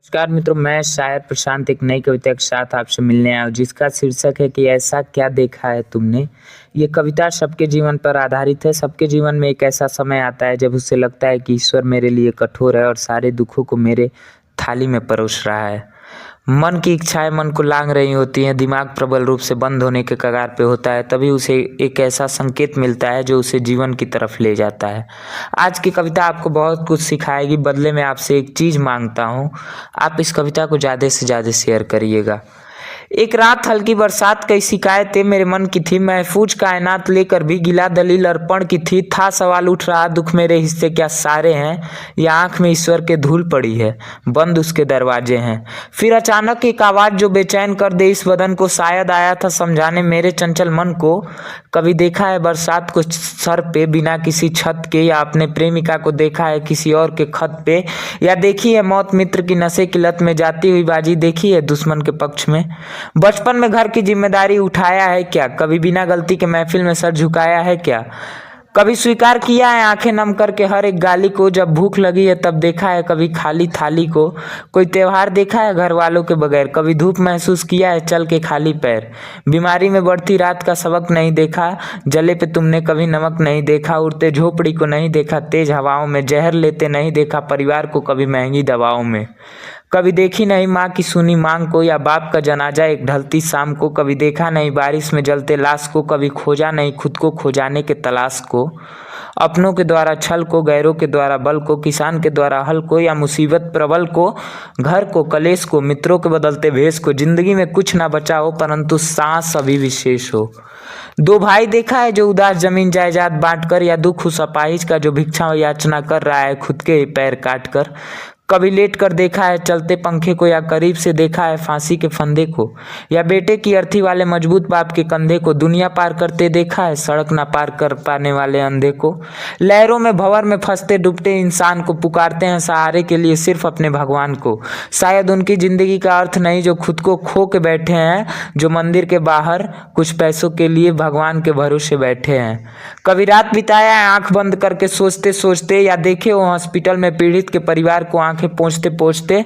नमस्कार मित्रों, मैं शायर प्रशांत एक नई कविता के साथ आपसे मिलने आया हूँ जिसका शीर्षक है कि ऐसा क्या देखा है तुमने। ये कविता सबके जीवन पर आधारित है। सबके जीवन में एक ऐसा समय आता है जब उसे लगता है कि ईश्वर मेरे लिए कठोर है और सारे दुखों को मेरे थाली में परोस रहा है। मन की इच्छाएं मन को लांघ रही होती हैं, दिमाग प्रबल रूप से बंद होने के कगार पे होता है। तभी उसे एक ऐसा संकेत मिलता है जो उसे जीवन की तरफ ले जाता है। आज की कविता आपको बहुत कुछ सिखाएगी। बदले में आपसे एक चीज़ मांगता हूँ, आप इस कविता को ज़्यादा से ज़्यादा शेयर करिएगा। एक रात हल्की बरसात कई शिकायतें मेरे मन की थी, महफूज कायनात लेकर भी गिला दलील अर्पण की थी। था सवाल उठ रहा, दुख मेरे हिस्से क्या सारे हैं, या आंख में ईश्वर के धूल पड़ी है, बंद उसके दरवाजे हैं। फिर अचानक एक आवाज़ जो बेचैन कर दे इस बदन को, शायद आया था समझाने मेरे चंचल मन को। कभी देखा है बरसात को सर पे बिना किसी छत के, या अपने प्रेमिका को देखा है किसी और के खत पे, या देखी है मौत मित्र की नशे की लत में जाती हुई बाजी, देखी है दुश्मन के पक्ष में। बचपन में घर की जिम्मेदारी उठाया है क्या, कभी बिना गलती के महफिल में सर झुकाया है क्या, कभी स्वीकार किया है आंखें नम करके हर एक गाली को। जब भूख लगी है तब देखा है कभी खाली थाली को, कोई त्योहार देखा है घर वालों के बगैर, कभी धूप महसूस किया है चल के खाली पैर। बीमारी में बढ़ती रात का सबक नहीं देखा, जले पे तुमने कभी नमक नहीं देखा, उड़ते झोपड़ी को नहीं देखा तेज हवाओं में, जहर लेते नहीं देखा परिवार को कभी महंगी दवाओं में। कभी देखी नहीं माँ की सुनी मांग को, या बाप का जनाजा एक ढलती शाम को, कभी देखा नहीं बारिश में जलते लाश को, कभी खोजा नहीं खुद को खो जाने के तलाश को। अपनों के द्वारा छल को, गैरों के द्वारा बल को, किसान के द्वारा हल को, या मुसीबत प्रबल को, घर को कलेश को, मित्रों के बदलते भेष को। जिंदगी में कुछ ना बचा हो परंतु सांस अभी विशेष हो। दो भाई देखा है जो उदास जमीन जायदाद बांटकर, या दुख उस अपाहिज का जो भिक्षा याचना कर रहा है खुद के ही पैर काट कर। कभी लेट कर देखा है चलते पंखे को, या करीब से देखा है फांसी के फंदे को, या बेटे की अर्थी वाले मजबूत बाप के कंधे को। दुनिया पार करते देखा है सड़क ना पार कर पाने वाले अंधे को। लहरों में भंवर में फंसते डूबते इंसान को, पुकारते हैं सहारे के लिए सिर्फ अपने भगवान को। शायद उनकी जिंदगी का अर्थ नहीं जो खुद को खो के बैठे हैं, जो मंदिर के बाहर कुछ पैसों के लिए भगवान के भरोसे बैठे हैं। कभी रात बिताया है आंख बंद करके सोचते सोचते, या देखे हो हॉस्पिटल में पीड़ित के परिवार को आंखें पोंछते पोंछते।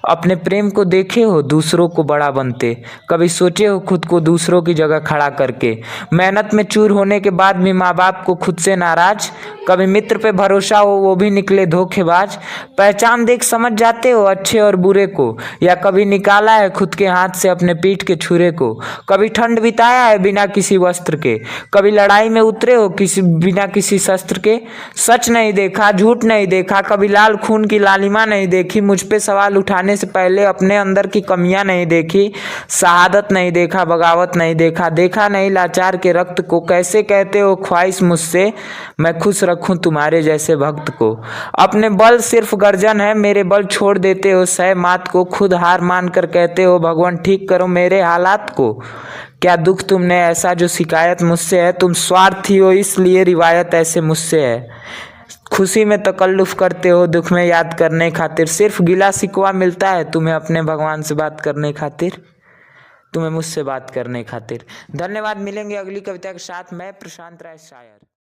अपने प्रेम को देखे हो दूसरों को बड़ा बनते, कभी सोचे हो खुद को दूसरों की जगह खड़ा करके। मेहनत में चूर होने के बाद भी माँ बाप को खुद से नाराज, कभी मित्र पे भरोसा हो वो भी निकले धोखेबाज। पहचान देख समझ जाते हो अच्छे और बुरे को, या कभी निकाला है खुद के हाथ से अपने पीठ के छुरे को। कभी ठंड बिताया है बिना किसी वस्त्र के, कभी लड़ाई में उतरे हो बिना किसी शस्त्र के। सच नहीं देखा झूठ नहीं देखा, कभी लाल खून की लालिमा नहीं देखी। मुझ पे सवाल उठाने से पहले अपने अंदर की कमियां नहीं देखी। शहादत नहीं देखा बगावत नहीं देखा, देखा नहीं लाचार के रक्त को। कैसे कहते हो ख्वाहिश मुझसे मैं खुश रखूं तुम्हारे जैसे भक्त को। अपने बल सिर्फ गर्जन है मेरे बल छोड़ देते हो सह मात को। खुद हार मान कर कहते हो भगवान ठीक करो मेरे हालात को। क्या दुख तुमने ऐसा जो शिकायत मुझसे है, तुम स्वार्थी हो इसलिए रिवायत ऐसे मुझसे है। खुशी में तकल्लुफ करते हो दुख में याद करने खातिर, सिर्फ गिला शिकवा मिलता है तुम्हें अपने भगवान से बात करने खातिर, तुम्हें मुझसे बात करने खातिर। धन्यवाद, मिलेंगे अगली कविता के साथ। मैं प्रशांत राय शायर।